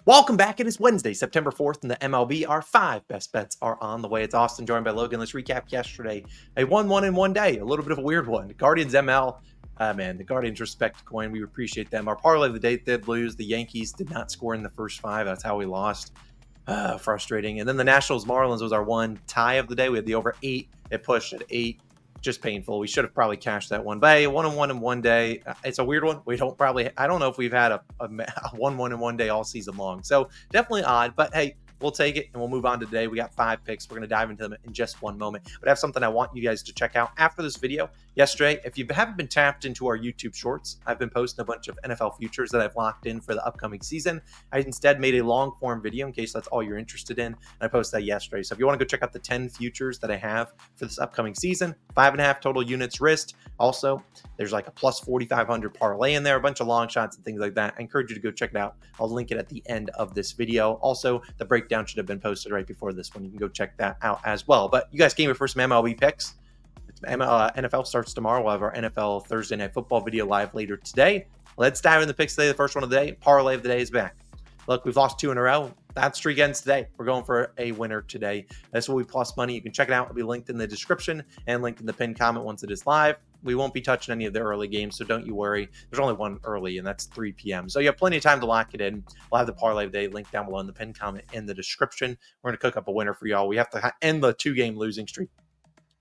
Welcome back. It is Wednesday, September 4th, and the MLB. Our 5 best bets are on the way. It's Austin, joined by Logan. Let's recap yesterday. A 1-1 in one day, a little bit of a weird one. Guardians ML. The Guardians respect coin. We appreciate them. Our parlay of the day did lose. The Yankees did not score in the first 5. That's how we lost. Frustrating. And then the Nationals Marlins was our one tie of the day. We had the over 8. It pushed at 8. Just painful. We should have probably cashed that one. But hey, 1-1 in one day. It's a weird one. I don't know if we've had a 1-1 in one day all season long. So definitely odd, but hey, we'll take it and we'll move on to today. We got 5 picks. We're going to dive into them in just one moment. But I have something I want you guys to check out after this video. Yesterday, if you haven't been tapped into our YouTube shorts, I've been posting a bunch of NFL futures that I've locked in for the upcoming season. I instead made a long form video in case that's all you're interested in. And I posted that yesterday. So if you want to go check out the 10 futures that I have for this upcoming season, 5.5 total units risked. Also, there's like a plus 4,500 parlay in there, a bunch of long shots and things like that. I encourage you to go check it out. I'll link it at the end of this video. Also, the breakdown should have been posted right before this one. You can go check that out as well. But you guys came here for some MLB picks. NFL starts tomorrow. We'll have our NFL Thursday Night Football video live later today. Let's dive into the picks today. The first one of the day, parlay of the day is back. Look, we've lost 2 in a row. That streak ends today. We're going for a winner today. That's what we plus money. You can check it out. It'll be linked in the description and linked in the pinned comment once it is live. We won't be touching any of the early games, so don't you worry. There's only one early, and that's 3 p.m. So you have plenty of time to lock it in. We'll have the parlay of the day linked down below in the pinned comment in the description. We're going to cook up a winner for y'all. We have to end the 2-game losing streak.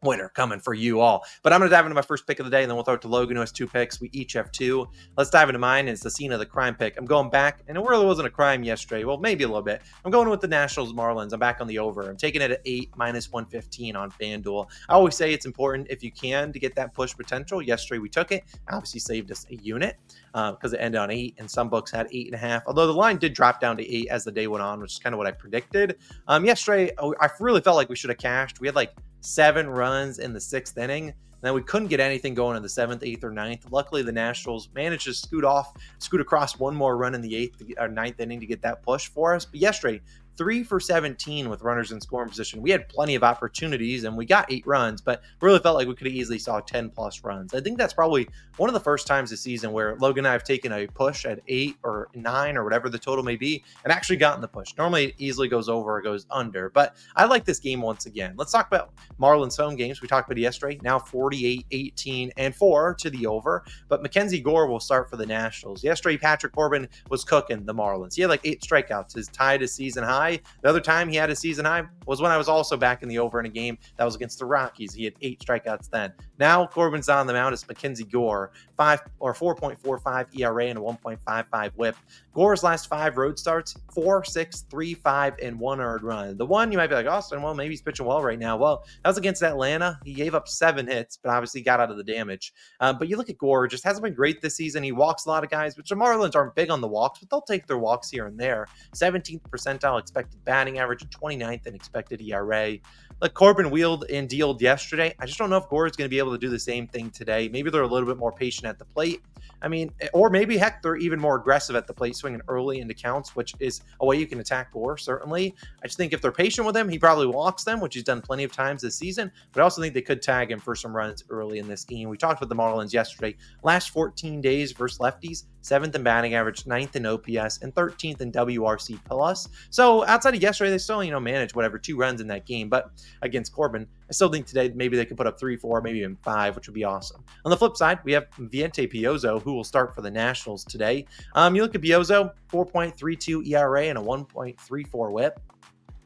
Winner coming for you all. But I'm going to dive into my first pick of the day, and then we'll throw it to Logan, who has 2 picks. We each have 2. Let's dive into mine. It's the scene of the crime pick. I'm going back, and it really wasn't a crime yesterday. Well, maybe a little bit. I'm going with the Nationals Marlins. I'm back on the over. I'm taking it at 8 minus 115 on FanDuel. I always say it's important if you can to get that push potential. Yesterday we took it. Obviously saved us a unit because it ended on 8, and some books had 8.5. Although the line did drop down to 8 as the day went on, which is kind of what I predicted. Yesterday, I really felt like we should have cashed. We had like 7 runs in the 6th inning. And then we couldn't get anything going in the 7th, 8th, or 9th. Luckily, the Nationals managed to scoot across one more run in the 8th or 9th inning to get that push for us. But yesterday, 3 for 17 with runners in scoring position. We had plenty of opportunities, and we got 8 runs, but really felt like we could have easily saw 10-plus runs. I think that's probably one of the first times this season where Logan and I have taken a push at 8 or 9 or whatever the total may be and actually gotten the push. Normally, it easily goes over or goes under, but I like this game once again. Let's talk about Marlins home games. We talked about it yesterday. Now 48, 18, and 4 to the over, but Mackenzie Gore will start for the Nationals. Yesterday, Patrick Corbin was cooking the Marlins. He had like 8 strikeouts. His tied his season high. The other time he had a season high was when I was also back in the over in a game that was against the Rockies. He had 8 strikeouts then. Now Corbin's on the mound. It's Mackenzie Gore, 4.45 ERA and a 1.55 WHIP. Gore's last 5 road starts, 4, 6, 3, 5, and 1 earned run. The one you might be like, Austin, well, maybe he's pitching well right now. Well, that was against Atlanta. He gave up 7 hits, but obviously got out of the damage. But you look at Gore, just hasn't been great this season. He walks a lot of guys, which the Marlins aren't big on the walks, but they'll take their walks here and there. 17th percentile expected batting average and 29th in expected ERA. Like Corbin wheeled and dealed yesterday. I just don't know if Gore is going to be able to do the same thing today. Maybe they're a little bit more patient at the plate. I mean, or maybe heck, they're even more aggressive at the plate, swinging early into counts, which is a way you can attack Gore, certainly. I just think if they're patient with him, he probably walks them, which he's done plenty of times this season. But I also think they could tag him for some runs early in this game. We talked with the Marlins yesterday. Last 14 days versus lefties, 7th in batting average, 9th in OPS, and 13th in WRC plus. So outside of yesterday, they still, managed whatever 2 runs in that game. But against Corbin, I still think today maybe they could put up 3, 4, maybe even 5, which would be awesome. On the flip side, we have Viente Piozo, who will start for the Nationals today. You look at Piozo, 4.32 ERA and a 1.34 WHIP.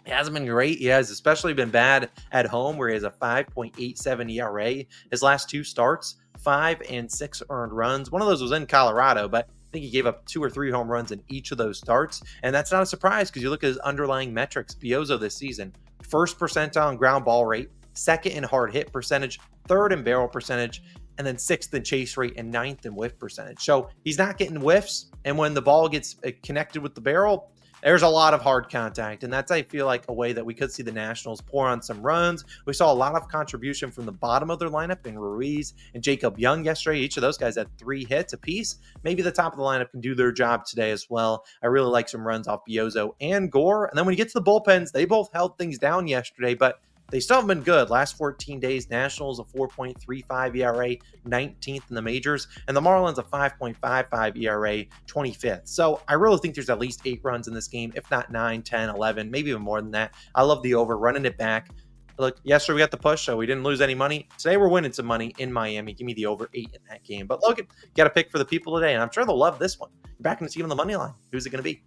He hasn't been great. He has especially been bad at home, where he has a 5.87 ERA. His last 2 starts, 5 and 6 earned runs. One of those was in Colorado, but I think he gave up 2 or 3 home runs in each of those starts. And that's not a surprise because you look at his underlying metrics. Piozo this season, 1st percentile in ground ball rate, 2nd in hard hit percentage, 3rd in barrel percentage, and then 6th in chase rate and 9th in whiff percentage. So he's not getting whiffs. And when the ball gets connected with the barrel, there's a lot of hard contact, and that's, I feel like, a way that we could see the Nationals pour on some runs. We saw a lot of contribution from the bottom of their lineup in Ruiz and Jacob Young yesterday. Each of those guys had 3 hits apiece. Maybe the top of the lineup can do their job today as well. I really like some runs off Piozo and Gore. And then when you get to the bullpens, they both held things down yesterday, but they still haven't been good. Last 14 days, Nationals a 4.35 ERA, 19th in the majors, and the Marlins a 5.55 ERA, 25th. So I really think there's at least 8 runs in this game, if not 9, 10, 11, maybe even more than that. I love the over, running it back. Look, yesterday we got the push, so we didn't lose any money. Today we're winning some money in Miami. Give me the over 8 in that game. But Logan, got a pick for the people today, and I'm sure they'll love this one. You're backing the team on the money line. Who's it going to be?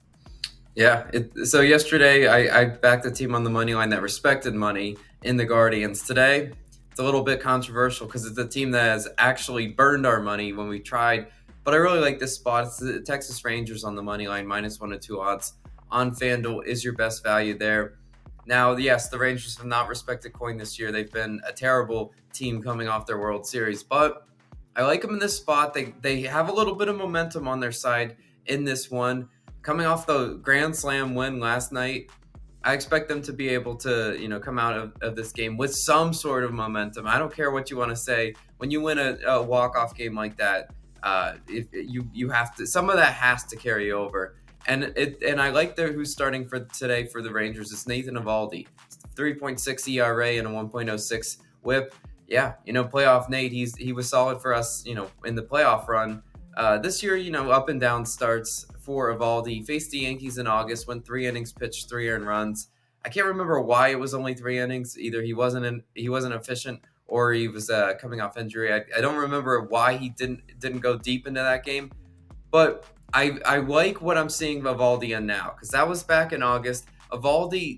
Yeah, so yesterday I backed the team on the money line that respected money in the Guardians. Today, it's a little bit controversial because it's a team that has actually burned our money when we tried. But I really like this spot. It's the Texas Rangers on the money line, -102 odds on FanDuel is your best value there. Now, yes, the Rangers have not respected coin this year. They've been a terrible team coming off their World Series. But I like them in this spot. They have a little bit of momentum on their side in this one. Coming off the Grand Slam win last night, I expect them to be able to, come out of this game with some sort of momentum. I don't care what you want to say. When you win a walk-off game like that, if you have to, some of that has to carry over. And I like who's starting for today for the Rangers. It's Nathan Eovaldi, 3.6 ERA and a 1.06 WHIP. Yeah, playoff Nate. He was solid for us, in the playoff run. This year, up and down starts for Eovaldi. Faced the Yankees in August, went 3 innings, pitched 3 earned runs. I can't remember why it was only 3 innings. Either he wasn't efficient or he was coming off injury. I don't remember why he didn't go deep into that game. But I like what I'm seeing of Eovaldi in now, because that was back in August. Eovaldi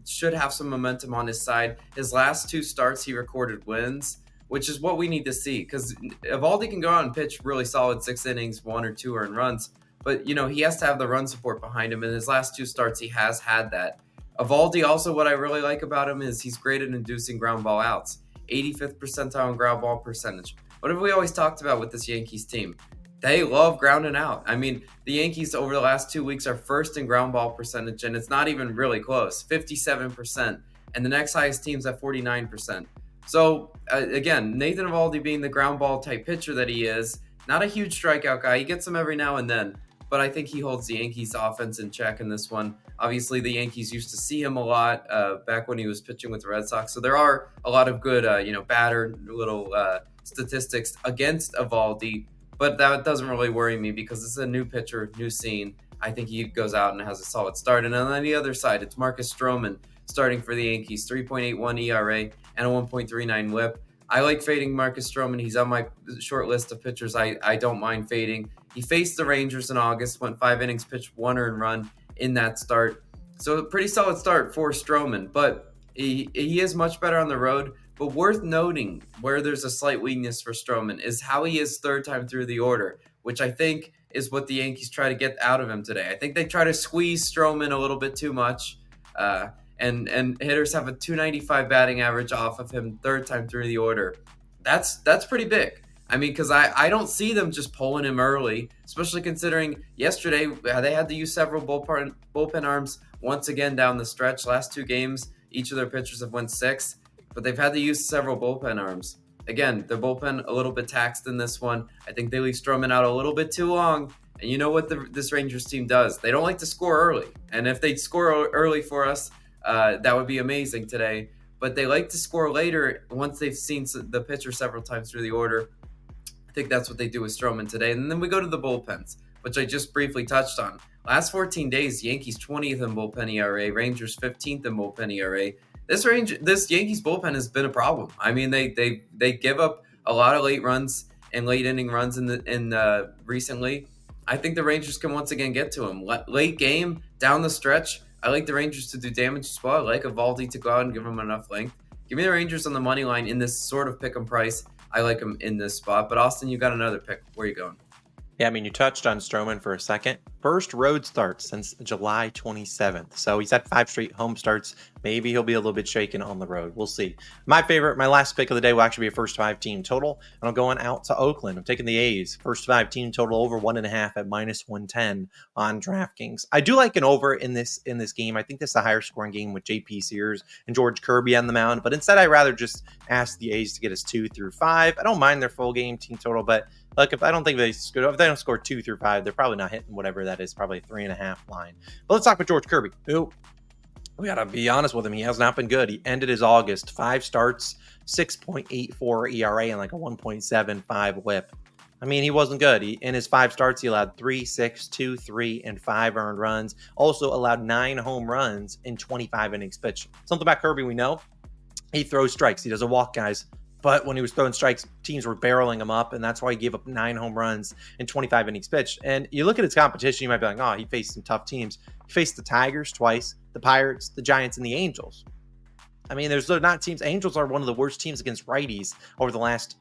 should have some momentum on his side. His last 2 starts, he recorded wins, which is what we need to see, because Eovaldi can go out and pitch really solid 6 innings, 1 or 2 earned runs, but he has to have the run support behind him. In his last 2 starts, he has had that. Eovaldi, also, what I really like about him is he's great at inducing ground ball outs. 85th percentile in ground ball percentage. What have we always talked about with this Yankees team? They love grounding out. I mean, the Yankees over the last 2 weeks are first in ground ball percentage, and it's not even really close, 57%. And the next highest team's at 49%. So, again, Nathan Eovaldi being the ground ball type pitcher that he is, not a huge strikeout guy. He gets them every now and then, but I think he holds the Yankees offense in check in this one. Obviously, the Yankees used to see him a lot back when he was pitching with the Red Sox. So there are a lot of good, batter little statistics against Eovaldi. But that doesn't really worry me because it's a new pitcher, new scene. I think he goes out and has a solid start. And on the other side, it's Marcus Stroman starting for the Yankees, 3.81 ERA and a 1.39 WHIP. I like fading Marcus Stroman. He's on my short list of pitchers I don't mind fading. He faced the Rangers in August, went 5 innings, pitched 1 earned run in that start. So a pretty solid start for Stroman, but he is much better on the road. But worth noting, where there's a slight weakness for Stroman, is how he is third time through the order, which I think is what the Yankees try to get out of him today. I think they try to squeeze Stroman a little bit too much, and hitters have a 295 batting average off of him third time through the order. That's pretty big. I mean, because I don't see them just pulling him early, especially considering yesterday they had to use several bullpen arms once again down the stretch. Last 2 games, each of their pitchers have went 6. But they've had to use several bullpen arms. Again, the bullpen a little bit taxed in this one. I think they leave Stroman out a little bit too long. And you know what this Rangers team does? They don't like to score early. And if they score early for us, that would be amazing today. But they like to score later once they've seen the pitcher several times through the order. I think that's what they do with Stroman today. And then we go to the bullpens, which I just briefly touched on. Last 14 days, Yankees 20th in bullpen ERA, Rangers 15th in bullpen ERA. This Yankees bullpen has been a problem. I mean, they give up a lot of late runs and late inning runs recently. I think the Rangers can once again get to him. Late game, down the stretch, I like the Rangers to do damage as well. I like Eovaldi to go out and give him enough length. Give me the Rangers on the money line in this sort of pick 'em price. I like them in this spot. But Austin, you got another pick. Where are you going? Yeah, I mean, you touched on Stroman for a second. First road start since July 27th. So he's had 5 straight home starts. Maybe he'll be a little bit shaken on the road. We'll see. My last pick of the day will actually be a first 5 team total. And I'm going out to Oakland. I'm taking the A's. First 5 team total over 1.5 at -110 on DraftKings. I do like an over in this game. I think this is a higher scoring game with JP Sears and George Kirby on the mound. But instead, I'd rather just ask the A's to get us 2 through 5. I don't mind their full game team total, but look, if they don't score 2 through 5, they're probably not hitting whatever that is, probably a 3.5 line. But let's talk about George Kirby, who We got to be honest with him. He has not been good. He ended his August 5 starts, 6.84 ERA, and like a 1.75 whip. I mean, he wasn't good. In his 5 starts, he allowed 3, 6, 2, 3, and 5 earned runs. Also allowed 9 home runs in 25 innings pitched. Something about Kirby we know. He throws strikes. He doesn't walk guys. But when he was throwing strikes, teams were barreling him up, and that's why he gave up 9 home runs in 25 innings pitched. And you look at his competition, you might be like, oh, he faced some tough teams. He faced the Tigers twice, the Pirates, the Giants, and the Angels. I mean, there's not teams. Angels are one of the worst teams against righties over the last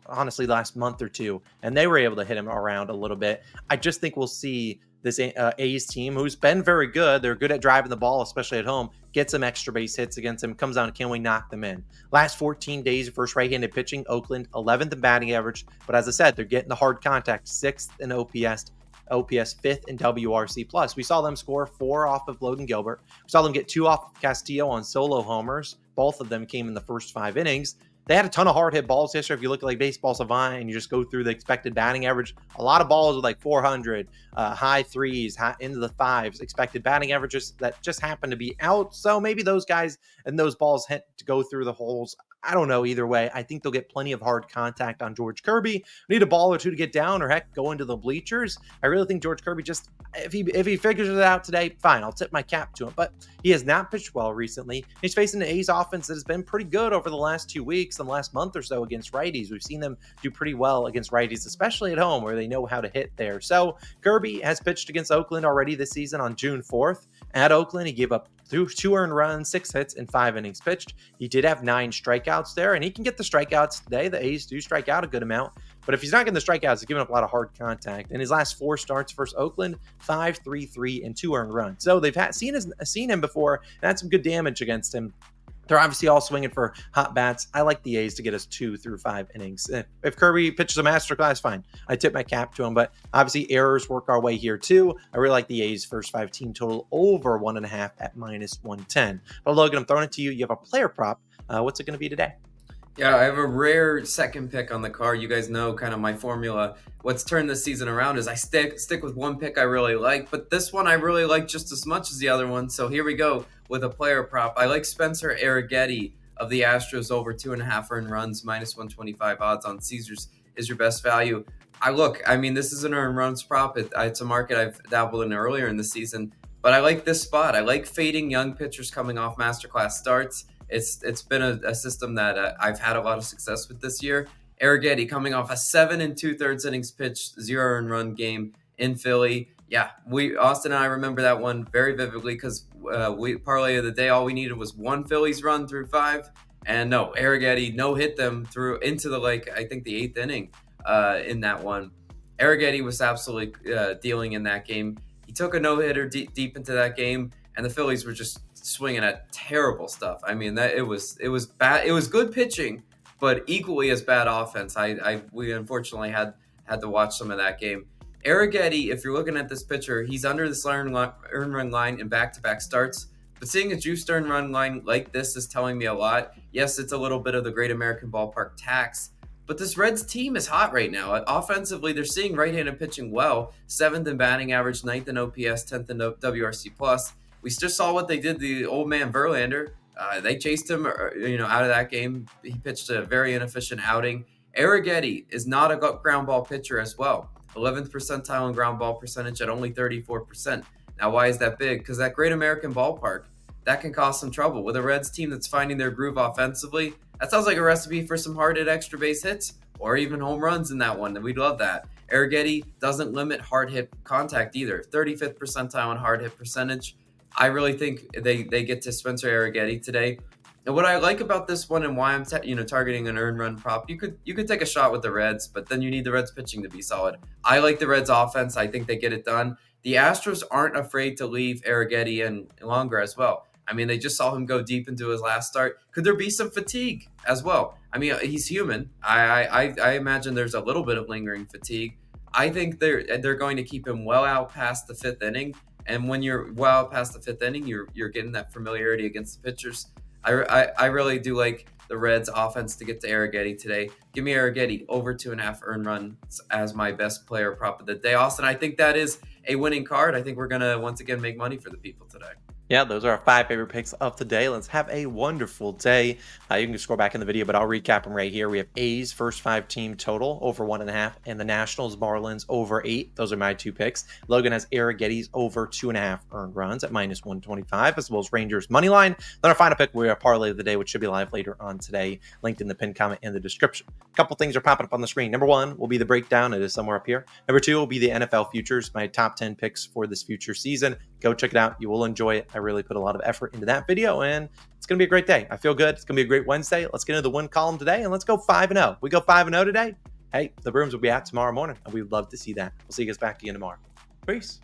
month or two, and they were able to hit him around a little bit. I just think we'll see this A's team, who's been very good. They're good at driving the ball, especially at home, get some extra base hits against him. Comes down to, can we knock them in? Last 14 days versus right-handed pitching, Oakland 11th in batting average. But as I said, they're getting the hard contact, 6th in OPS, 5th in WRC plus. We saw them score 4 off of Logan Gilbert. We saw them get 2 off of Castillo on solo homers. Both of them came in the first 5 innings. They had a ton of hard hit balls yesterday. If you look at like Baseball Savant and you just go through the expected batting average, a lot of balls with like 400, high threes, into the 5s, expected batting averages that just happen to be out. So maybe those guys and those balls hit to go through the holes. I don't know. Either way, I think they'll get plenty of hard contact on George Kirby. Need a ball or two to get down, or heck, go into the bleachers. I really think George Kirby just, if he figures it out today, fine, I'll tip my cap to him. But he has not pitched well recently. He's facing an A's offense that has been pretty good over the last 2 weeks and last month or so against righties. We've seen them do pretty well against righties, especially at home where they know how to hit there. So Kirby has pitched against Oakland already this season on June 4th. At Oakland, he gave up 2 earned runs, 6 hits, and 5 innings pitched. He did have 9 strikeouts there, and he can get the strikeouts today. The A's do strike out a good amount. But if he's not getting the strikeouts, he's giving up a lot of hard contact. In his last 4 starts versus Oakland, 5, 3, 3, and 2 earned runs. So they've seen him before and had some good damage against him. They're obviously all swinging for hot bats. I like the A's to get us 2 through 5 innings. If Kirby pitches a masterclass, fine. I tip my cap to him, but obviously errors work our way here too. I really like the A's first 5 team total over 1.5 at -110. But Logan, I'm throwing it to you. You have a player prop. What's it going to be today? Yeah, I have a rare second pick on the card. You guys know kind of my formula. What's turned this season around is I stick with one pick I really like, but this one I really like just as much as the other one. So here we go with a player prop. I like Spencer Arrighetti of the Astros over 2.5 earned runs, -125 odds on Caesars is your best value. I mean, this is an earned runs prop. It's a market I've dabbled in earlier in the season, but I like this spot. I like fading young pitchers coming off masterclass starts. It's been a system that I've had a lot of success with this year. Arrighetti coming off a 7 2/3 innings pitched, 0 earned run game in Philly. Yeah, Austin and I remember that one very vividly because we parlay of the day. All we needed was 1 Phillies run through 5, and no, Arrighetti no hit them through into the I think the 8th inning in that one. Arrighetti was absolutely dealing in that game. He took a no hitter deep into that game, and the Phillies were just swinging at terrible stuff. I mean, that it was bad. It was good pitching, but equally as bad offense. We unfortunately had to watch some of that game. Arrighetti, if you're looking at this pitcher, he's under this earned run line in back-to-back starts. But seeing a juiced earned run line like this is telling me a lot. Yes, it's a little bit of the Great American Ballpark tax, but this Reds team is hot right now. Offensively, they're seeing right-handed pitching well. 7th in batting average, 9th in OPS, 10th in WRC plus. We just saw what they did to the old man Verlander. They chased him, out of that game. He pitched a very inefficient outing. Arrighetti is not a ground ball pitcher as well. 11th percentile in ground ball percentage at only 34%. Now, why is that big? Because that Great American Ballpark, that can cause some trouble. With a Reds team that's finding their groove offensively, that sounds like a recipe for some hard-hit extra base hits or even home runs in that one. We'd love that. Arrighetti doesn't limit hard-hit contact either. 35th percentile in hard-hit percentage. I really think they get to Spencer Arrighetti today. And what I like about this one and why I'm targeting an earned run prop, you could take a shot with the Reds, but then you need the Reds pitching to be solid. I like the Reds offense. I think they get it done. The Astros aren't afraid to leave Arrighetti in longer as well. I mean, they just saw him go deep into his last start. Could there be some fatigue as well? I mean, he's human. I imagine there's a little bit of lingering fatigue. I think they're going to keep him well out past the 5th inning. And when you're well past the 5th inning, you're getting that familiarity against the pitchers. I really do like the Reds offense to get to Arrighetti today. Give me Arrighetti over 2.5 earned runs as my best player prop of the day. Austin, I think that is a winning card. I think we're going to once again make money for the people today. Yeah, those are our 5 favorite picks of the day. Let's have a wonderful day. You can scroll back in the video, but I'll recap them right here. We have A's first 5 team total over 1.5, and the Nationals Marlins over 8. Those are my 2 picks. Logan has Arrighetti's over 2.5 earned runs at -125, as well as Rangers money line. Then our final pick, we have Parlay of the day, which should be live later on today, linked in the pinned comment in the description. A couple things are popping up on the screen. Number 1 will be the breakdown. It is somewhere up here. Number 2 will be the NFL futures, my top 10 picks for this future season. Go check it out. You will enjoy it. I really put a lot of effort into that video, and it's going to be a great day. I feel good. It's going to be a great Wednesday. Let's get into the win column today, and let's go 5-0. We go 5-0 today. Hey, the Brooms will be out tomorrow morning, and we'd love to see that. We'll see you guys back again tomorrow. Peace.